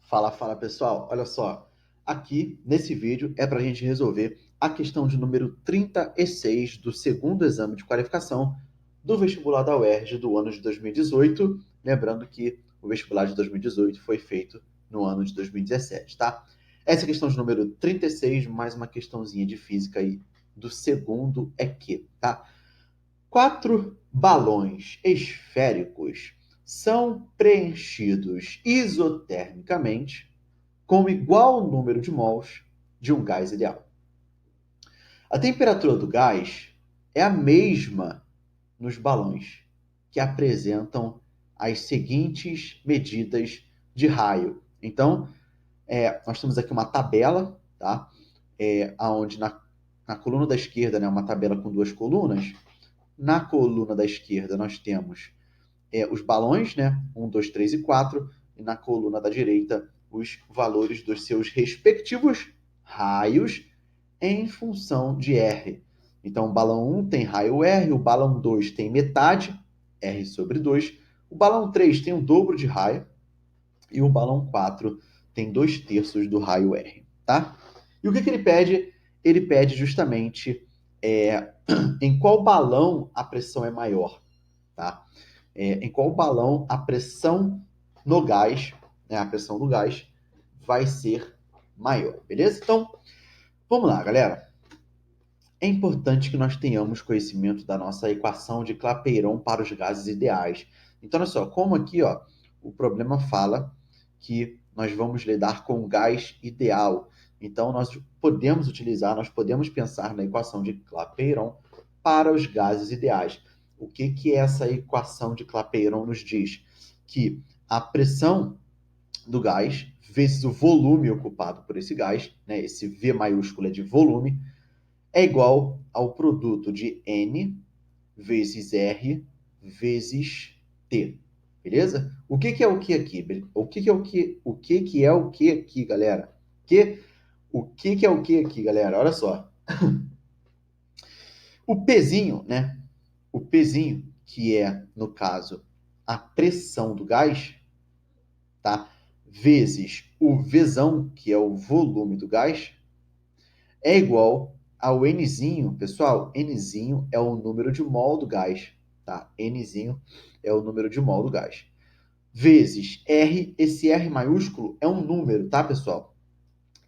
Fala pessoal, olha só, aqui nesse vídeo é para a gente resolver a questão de número 36 do segundo exame de qualificação do vestibular da UERJ do ano de 2018, lembrando que o vestibular de 2018 foi feito no ano de 2017, tá? Essa questão de número 36, mais uma questãozinha de física aí do segundo é que, tá? 4 balões esféricos são preenchidos isotermicamente com igual número de mols de um gás ideal. A temperatura do gás é a mesma nos balões que apresentam as seguintes medidas de raio. Então, nós temos aqui uma tabela, tá? Onde na coluna da esquerda, né, uma tabela com duas colunas. Na coluna da esquerda, nós temos os balões, né? 1, 2, 3 e 4. E na coluna da direita, os valores dos seus respectivos raios em função de R. Então, o balão 1 tem raio R, o balão 2 tem metade, R sobre 2. O balão 3 tem o dobro de raio. E o balão 4 tem 2/3 do raio R, tá? E o que ele pede? Ele pede justamente em qual balão a pressão é maior, tá? Em qual balão a pressão no gás, né, a pressão do gás vai ser maior, beleza? Então, vamos lá, galera. É importante que nós tenhamos conhecimento da nossa equação de Clapeyron para os gases ideais. Então, olha só, como aqui, ó, o problema fala que nós vamos lidar com o gás ideal. Então, nós podemos pensar na equação de Clapeyron para os gases ideais. O que essa equação de Clapeyron nos diz? Que a pressão do gás vezes o volume ocupado por esse gás, né, esse V maiúsculo é de volume, é igual ao produto de N vezes R vezes T. Beleza? O que é o que aqui? O que é o que? O que é o que aqui, galera? O que é o que aqui, galera? Olha só. O Pzinho, né? O Pzinho, que é, no caso, a pressão do gás, tá? Vezes o Vzão, que é o volume do gás, é igual ao Nzinho, pessoal, Nzinho é o número de mol do gás, tá? Nzinho é o número de mol do gás. Vezes R, esse R maiúsculo é um número, tá, pessoal?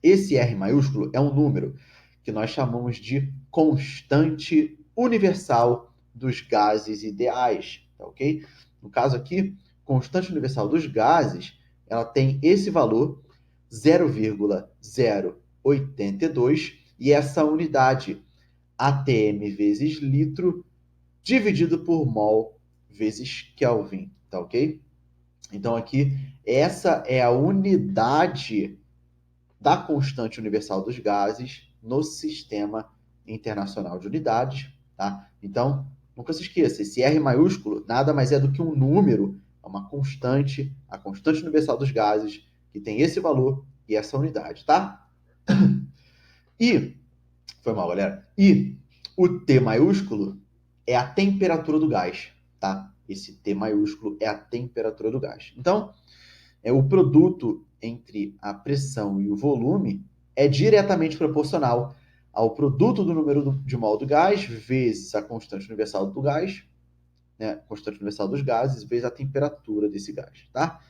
Esse R maiúsculo é um número que nós chamamos de constante universal dos gases ideais, tá ok? No caso aqui, constante universal dos gases, ela tem esse valor 0,082 e essa unidade atm vezes litro dividido por mol vezes Kelvin, tá ok? Então aqui, essa é a unidade da constante universal dos gases no Sistema Internacional de Unidades, tá? Então, nunca se esqueça, esse R maiúsculo nada mais é do que um número, é uma constante, a constante universal dos gases, que tem esse valor e essa unidade, tá? E, foi mal, galera, e o T maiúsculo é a temperatura do gás, tá? Esse T maiúsculo é a temperatura do gás. Então, o produto entre a pressão e o volume é diretamente proporcional ao produto do número de mol do gás vezes a constante universal do gás, né, constante universal dos gases, vezes a temperatura desse gás, tá?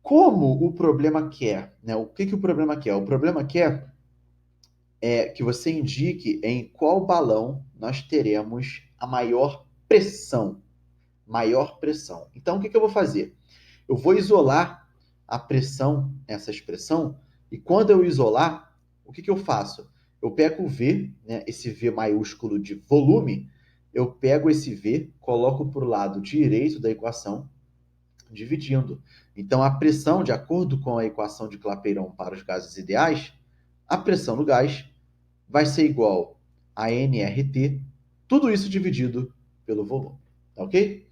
Como o problema quer, né? O que o problema quer? O problema quer que você indique em qual balão nós teremos a maior pressão. Maior pressão. Então, o que eu vou fazer? Eu vou isolar a pressão, essa expressão, e quando eu isolar, o que eu faço? Eu pego o V, né, esse V maiúsculo de volume, eu pego esse V, coloco para o lado direito da equação, dividindo. Então, a pressão, de acordo com a equação de Clapeyron para os gases ideais, a pressão do gás vai ser igual a nRT, tudo isso dividido pelo volume, tá ok?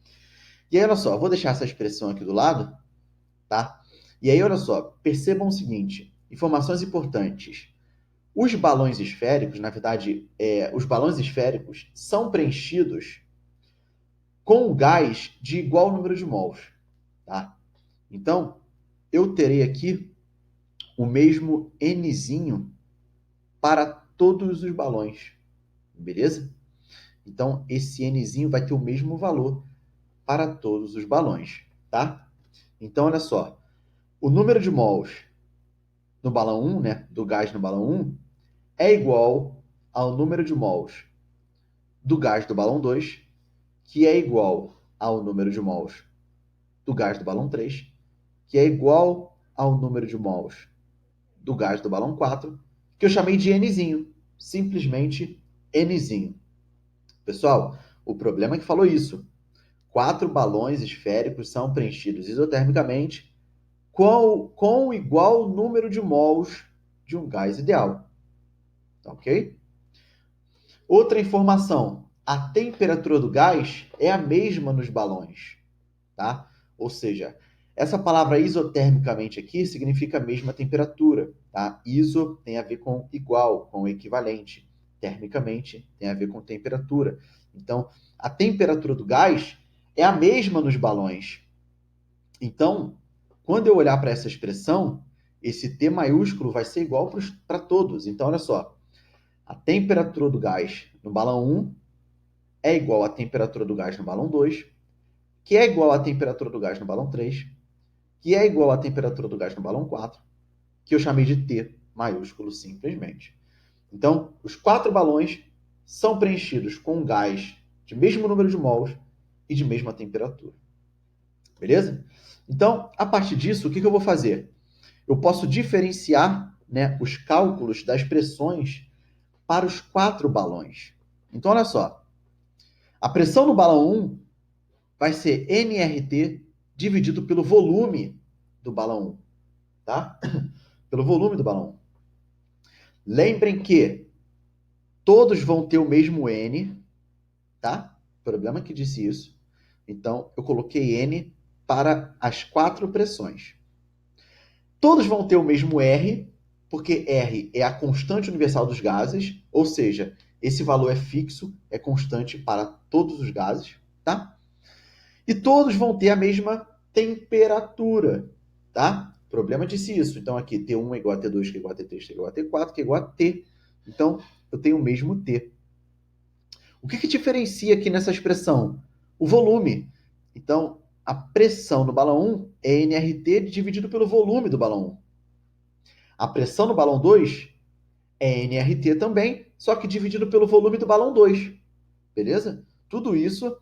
E aí, olha só, eu vou deixar essa expressão aqui do lado, tá? E aí, olha só, percebam o seguinte, informações importantes. Os balões esféricos, na verdade, os balões esféricos são preenchidos com o gás de igual número de mols, tá? Então, eu terei aqui o mesmo Nzinho para todos os balões, beleza? Então, esse Nzinho vai ter o mesmo valor para todos os balões, tá? Então, olha só, o número de mols no balão 1, né, do gás no balão 1, é igual ao número de mols do gás do balão 2, que é igual ao número de mols do gás do balão 3, que é igual ao número de mols do gás do balão 4, que eu chamei de Nzinho, simplesmente Nzinho. Pessoal, o problema é que falou isso. 4 balões esféricos são preenchidos isotermicamente com igual número de mols de um gás ideal. Tá ok? Outra informação, a temperatura do gás é a mesma nos balões, tá? Ou seja, essa palavra isotermicamente aqui significa a mesma temperatura, tá? Iso tem a ver com igual, com equivalente. Termicamente tem a ver com temperatura. Então, a temperatura do gás é a mesma nos balões. Então, quando eu olhar para essa expressão, esse T maiúsculo vai ser igual para todos. Então, olha só, a temperatura do gás no balão 1 é igual à temperatura do gás no balão 2, que é igual à temperatura do gás no balão 3, que é igual à temperatura do gás no balão 4, que eu chamei de T maiúsculo simplesmente. Então, os 4 balões são preenchidos com um gás de mesmo número de mols e de mesma temperatura. Beleza? Então, a partir disso, o que eu vou fazer? Eu posso diferenciar, né, os cálculos das pressões para os 4 balões. Então, olha só. A pressão no balão 1 vai ser nRT dividido pelo volume do balão 1. Tá? Pelo volume do balão 1. Lembrem que todos vão ter o mesmo N, tá? O problema é que disse isso. Então, eu coloquei N para as 4 pressões. Todos vão ter o mesmo R, porque R é a constante universal dos gases, ou seja, esse valor é fixo, é constante para todos os gases, tá? E todos vão ter a mesma temperatura, tá? O problema disse isso. Então, aqui, T1 é igual a T2, que é igual a T3, que é igual a T4, que é igual a T. Então, eu tenho o mesmo T. O que diferencia aqui nessa expressão? O volume. Então, a pressão no balão 1 é nRT dividido pelo volume do balão 1. A pressão no balão 2 é nRT também, só que dividido pelo volume do balão 2. Beleza? Tudo isso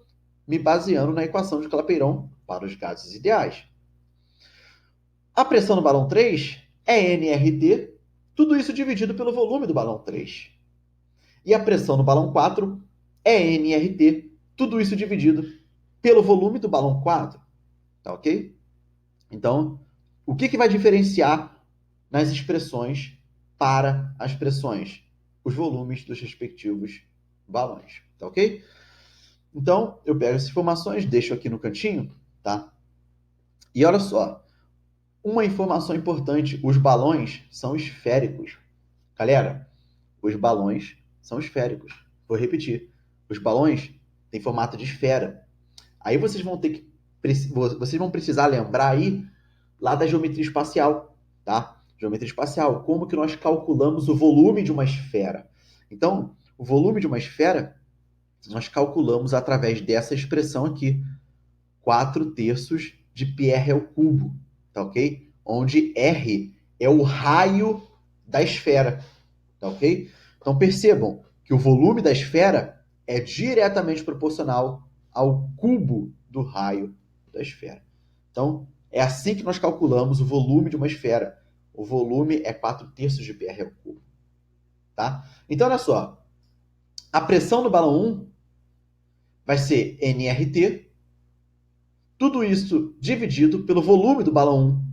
me baseando na equação de Clapeyron para os gases ideais. A pressão no balão 3 é nRT, tudo isso dividido pelo volume do balão 3. E a pressão no balão 4 é nRT, tudo isso dividido pelo volume do balão 4. Tá ok? Então, o que vai diferenciar nas expressões para as pressões? Os volumes dos respectivos balões. Tá ok? Então, eu pego essas informações, deixo aqui no cantinho, tá? E olha só, uma informação importante, os balões são esféricos. Galera, os balões são esféricos. Vou repetir. Os balões têm formato de esfera. Aí vocês vão precisar lembrar aí lá da geometria espacial, tá? Geometria espacial, como que nós calculamos o volume de uma esfera? Então, o volume de uma esfera nós calculamos através dessa expressão aqui, 4/3 de πr ao cubo, tá ok? Onde R é o raio da esfera, tá ok? Então percebam que o volume da esfera é diretamente proporcional ao cubo do raio da esfera. Então, é assim que nós calculamos o volume de uma esfera. O volume é 4/3 de πr ao cubo, tá? Então, olha só. A pressão no balão 1 vai ser nRT, tudo isso dividido pelo volume do balão 1,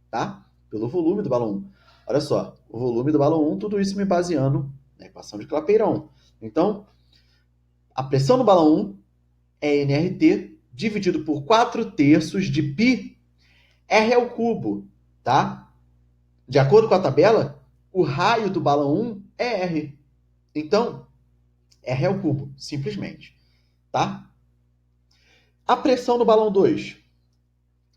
tá? Pelo volume do balão 1. Olha só, o volume do balão 1, tudo isso me baseando na equação de Clapeyron. Então, a pressão no balão 1 é nRT dividido por 4/3 de π R ao cubo, tá? De acordo com a tabela, o raio do balão 1 é R. Então, R ao cubo, simplesmente, tá? A pressão no balão 2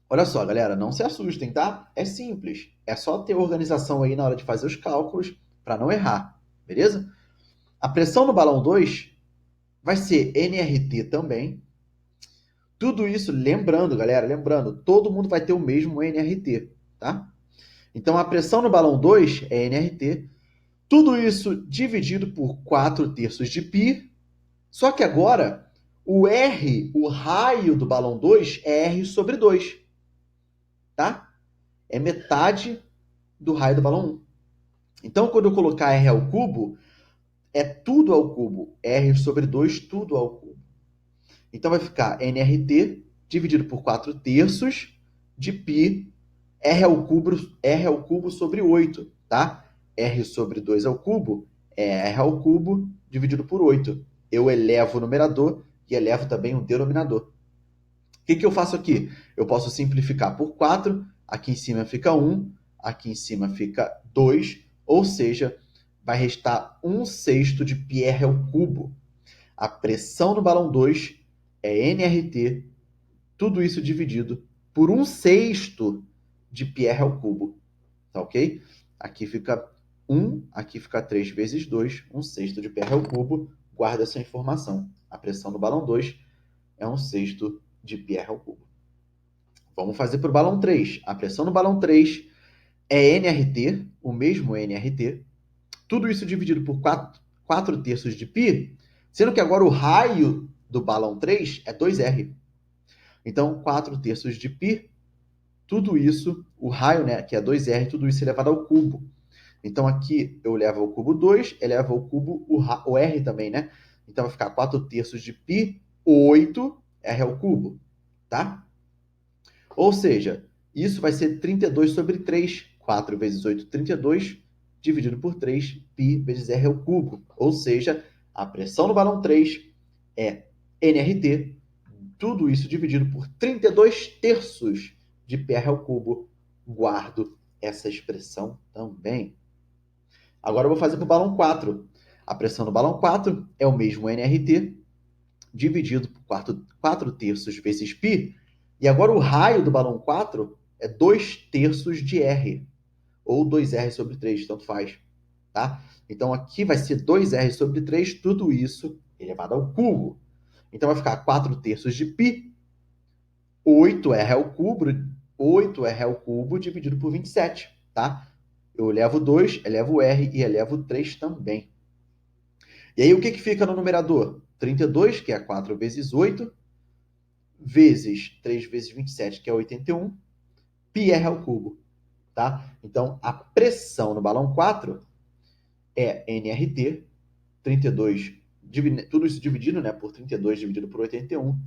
Olha só, galera, não se assustem, tá? É simples. É só ter organização aí na hora de fazer os cálculos para não errar, beleza? A pressão no balão 2 vai ser nRT também. Tudo isso, lembrando, galera, lembrando, todo mundo vai ter o mesmo nRT, tá? Então, a pressão no balão 2 é nRT. Tudo isso dividido por 4 terços de π. Só que agora, o R, o raio do balão 2, é R sobre 2, tá? É metade do raio do balão 1. Então, quando eu colocar R ao cubo, é tudo ao cubo. R sobre 2, tudo ao cubo. Então, vai ficar nRT dividido por 4 terços de π, R ao cubo sobre 8, tá? R sobre 2 ao cubo é R ao cubo dividido por 8. Eu elevo o numerador e elevo também o denominador. O que eu faço aqui? Eu posso simplificar por 4, aqui em cima fica 1, aqui em cima fica 2, ou seja, vai restar 1/6 de πr ao cubo. A pressão no balão 2 é nRT, tudo isso dividido por 1/6 de πr ao cubo. Tá ok? Aqui fica 1, aqui fica 3 vezes 2, 1/6 de πr ao cubo. Guarda essa informação. A pressão no balão 2 é 1/6 de πr ao cubo. Vamos fazer para o balão 3. A pressão no balão 3 é nRT, o mesmo nRT. Tudo isso dividido por 4 terços de π, sendo que agora o raio do balão 3 é 2R. Então, 4 terços de π, tudo isso, o raio, né, que é 2R, tudo isso elevado ao cubo. Então, aqui eu levo ao cubo 2, elevo ao cubo o R também, né? Então, vai ficar 4 terços de π, 8, R ao cubo, tá? Ou seja, isso vai ser 32 sobre 3. 4 vezes 8, 32, dividido por 3, π vezes R ao cubo. Ou seja, a pressão no balão 3 é nRT, tudo isso dividido por 32 terços de πr ao cubo. Guardo essa expressão também. Agora eu vou fazer para o balão 4. A pressão no balão 4 é o mesmo nRT, dividido por 4 terços vezes π. E agora o raio do balão 4 é 2 terços de R, ou 2R sobre 3, tanto faz. Tá? Então aqui vai ser 2R sobre 3, tudo isso elevado ao cubo. Então vai ficar 4 terços de π, 8R ao cubo, 8R ao cubo dividido por 27. Tá? Eu elevo 2, elevo o R e elevo o 3 também. E aí o que fica no numerador? 32, que é 4 vezes 8, vezes 3 vezes 27, que é 81, πr ao cubo. Tá? Então, a pressão no balão 4 é nRT, 32, tudo isso dividido, né, por 32 dividido por 81,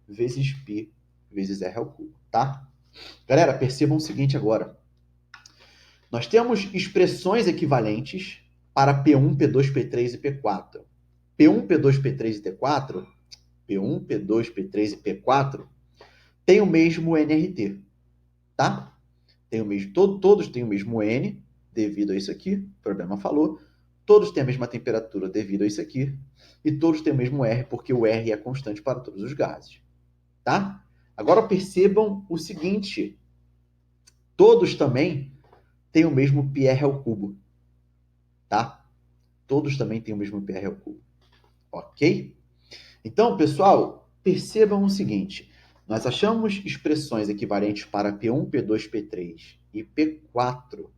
vezes π vezes R ao cubo. Tá? Galera, percebam o seguinte agora. Nós temos expressões equivalentes para P1, P2, P3 e P4. P1, P2, P3 e T4, P1, P2, P3 e P4 tem o mesmo nRT, tá? Tem o mesmo, todos têm o mesmo N, devido a isso aqui, o problema falou. Todos têm a mesma temperatura devido a isso aqui. E todos têm o mesmo R, porque o R é constante para todos os gases, tá? Agora percebam o seguinte. Todos também têm o mesmo πr ao cubo, tá? Todos também têm o mesmo πr ao cubo, ok? Então, pessoal, percebam o seguinte. Nós achamos expressões equivalentes para P1, P2, P3 e P4,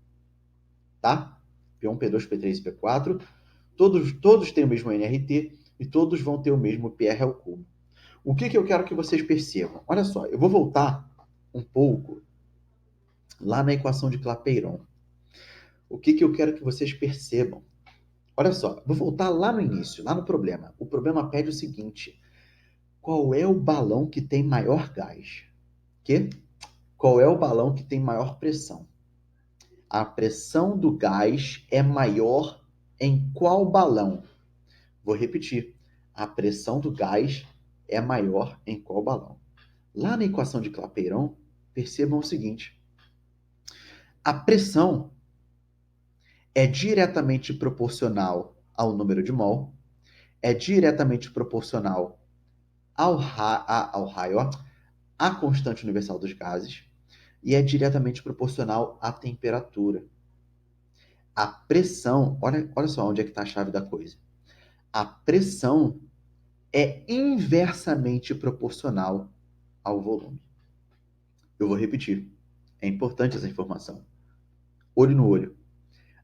tá? P1, P2, P3 e P4. Todos têm o mesmo nRT e todos vão ter o mesmo πr ao cubo. O que eu quero que vocês percebam? Olha só, eu vou voltar um pouco lá na equação de Clapeyron. O que eu quero que vocês percebam? Olha só, vou voltar lá no início, lá no problema. O problema pede o seguinte: qual é o balão que tem maior gás? Qual é o balão que tem maior pressão? A pressão do gás é maior em qual balão? Vou repetir. A pressão do gás é maior em qual balão? Lá na equação de Clapeyron, percebam o seguinte. A pressão é diretamente proporcional ao número de mol, é diretamente proporcional ao raio, à constante universal dos gases, e é diretamente proporcional à temperatura. A pressão, olha só onde é que está a chave da coisa. A pressão é inversamente proporcional ao volume. Eu vou repetir. É importante essa informação. Olho no olho.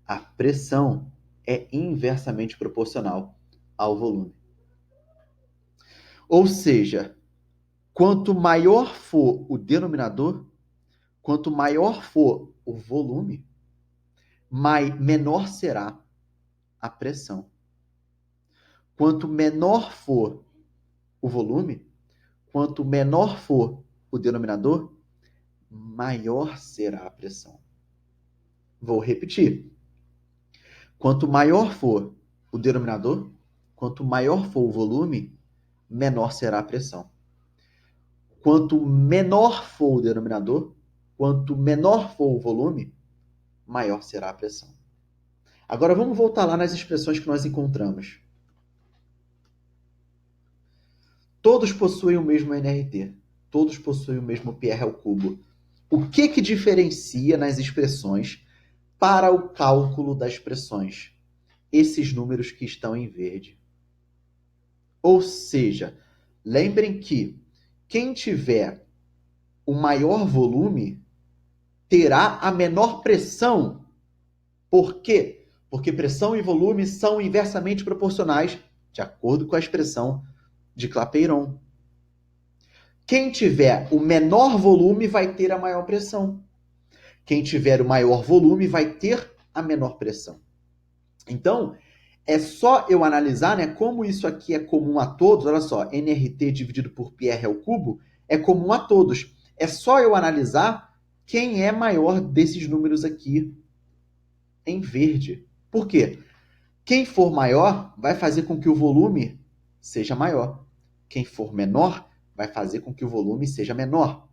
A pressão é inversamente proporcional ao volume. Ou seja, quanto maior for o denominador, quanto maior for o volume, menor será a pressão. Quanto menor for o volume, quanto menor for o denominador, maior será a pressão. Vou repetir. Quanto maior for o denominador, quanto maior for o volume, menor será a pressão. Quanto menor for o denominador, quanto menor for o volume, maior será a pressão. Agora vamos voltar lá nas expressões que nós encontramos. Todos possuem o mesmo nRT. Todos possuem o mesmo PR ao cubo. O que diferencia nas expressões para o cálculo das pressões? Esses números que estão em verde. Ou seja, lembrem que quem tiver o maior volume terá a menor pressão. Por quê? Porque pressão e volume são inversamente proporcionais, de acordo com a expressão de Clapeyron. Quem tiver o menor volume vai ter a maior pressão. Quem tiver o maior volume vai ter a menor pressão. Então, é só eu analisar, né, como isso aqui é comum a todos. Olha só, nRT dividido por PR ao cubo é comum a todos. É só eu analisar quem é maior desses números aqui em verde. Por quê? Quem for maior vai fazer com que o volume seja maior. Quem for menor vai fazer com que o volume seja menor.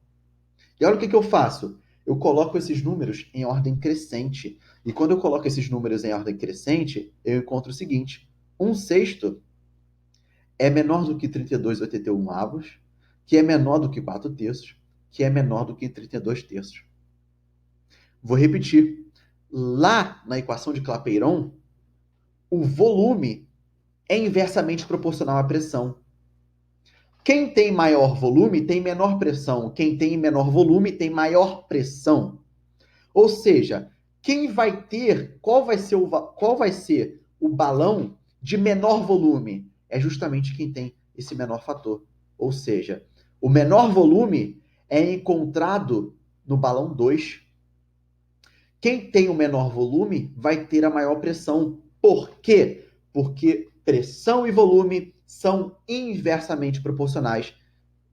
E olha o que eu faço. Eu coloco esses números em ordem crescente. E quando eu coloco esses números em ordem crescente, eu encontro o seguinte. 1/6 é menor do que 32/81, que é menor do que 4/3, que é menor do que 32/3. Vou repetir. Lá na equação de Clapeyron, o volume é inversamente proporcional à pressão. Quem tem maior volume tem menor pressão. Quem tem menor volume tem maior pressão. Ou seja, qual vai ser o balão de menor volume? É justamente quem tem esse menor fator. Ou seja, o menor volume é encontrado no balão 2. Quem tem o menor volume vai ter a maior pressão. Por quê? Porque pressão e volume são inversamente proporcionais,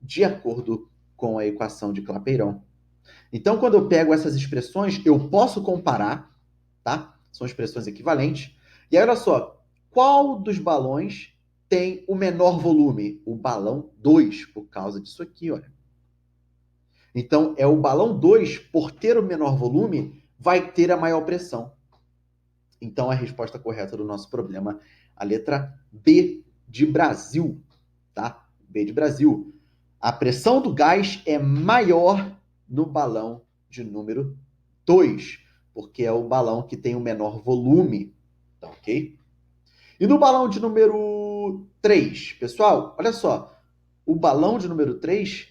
de acordo com a equação de Clapeyron. Então, quando eu pego essas expressões, eu posso comparar, tá? São expressões equivalentes. E aí, olha só, qual dos balões tem o menor volume? O balão 2, por causa disso aqui, olha. Então, é o balão 2, por ter o menor volume, vai ter a maior pressão. Então, a resposta correta do nosso problema, a letra B de Brasil, tá? B de Brasil. A pressão do gás é maior no balão de número 2, porque é o balão que tem o menor volume, tá ok? E no balão de número 3, pessoal, olha só, o balão de número 3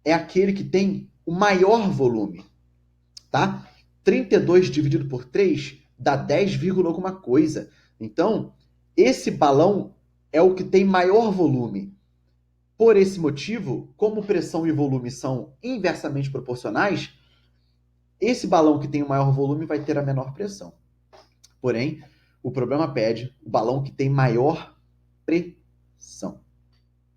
é aquele que tem o maior volume, tá? 32 dividido por 3 dá 10, alguma coisa. Então, esse balão é o que tem maior volume. Por esse motivo, como pressão e volume são inversamente proporcionais, esse balão que tem o maior volume vai ter a menor pressão. Porém, o problema pede o balão que tem maior pressão,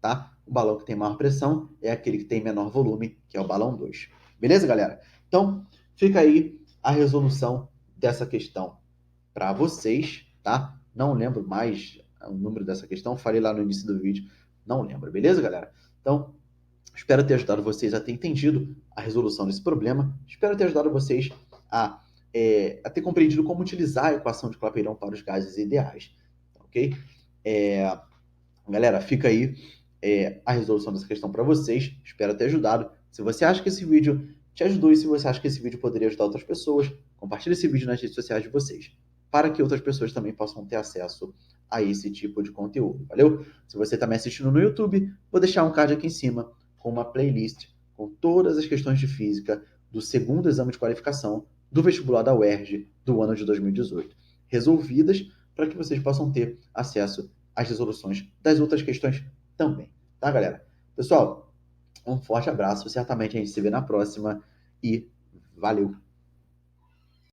tá? O balão que tem maior pressão é aquele que tem menor volume, que é o balão 2. Beleza, galera? Então, fica aí a resolução dessa questão para vocês, tá? Não lembro mais o número dessa questão, falei lá no início do vídeo, não lembro, beleza, galera? Então, espero ter ajudado vocês a ter entendido a resolução desse problema, espero ter ajudado vocês a ter compreendido como utilizar a equação de Clapeyron para os gases ideais, ok? Galera, fica aí a resolução dessa questão para vocês, espero ter ajudado. Se você acha que esse vídeo te ajudou e se você acha que esse vídeo poderia ajudar outras pessoas, compartilhe esse vídeo nas redes sociais de vocês, para que outras pessoas também possam ter acesso a esse tipo de conteúdo, valeu? Se você está me assistindo no YouTube, vou deixar um card aqui em cima com uma playlist com todas as questões de física do segundo exame de qualificação do vestibular da UERJ do ano de 2018, resolvidas para que vocês possam ter acesso às resoluções das outras questões também, tá, galera? Pessoal, um forte abraço, certamente a gente se vê na próxima e valeu!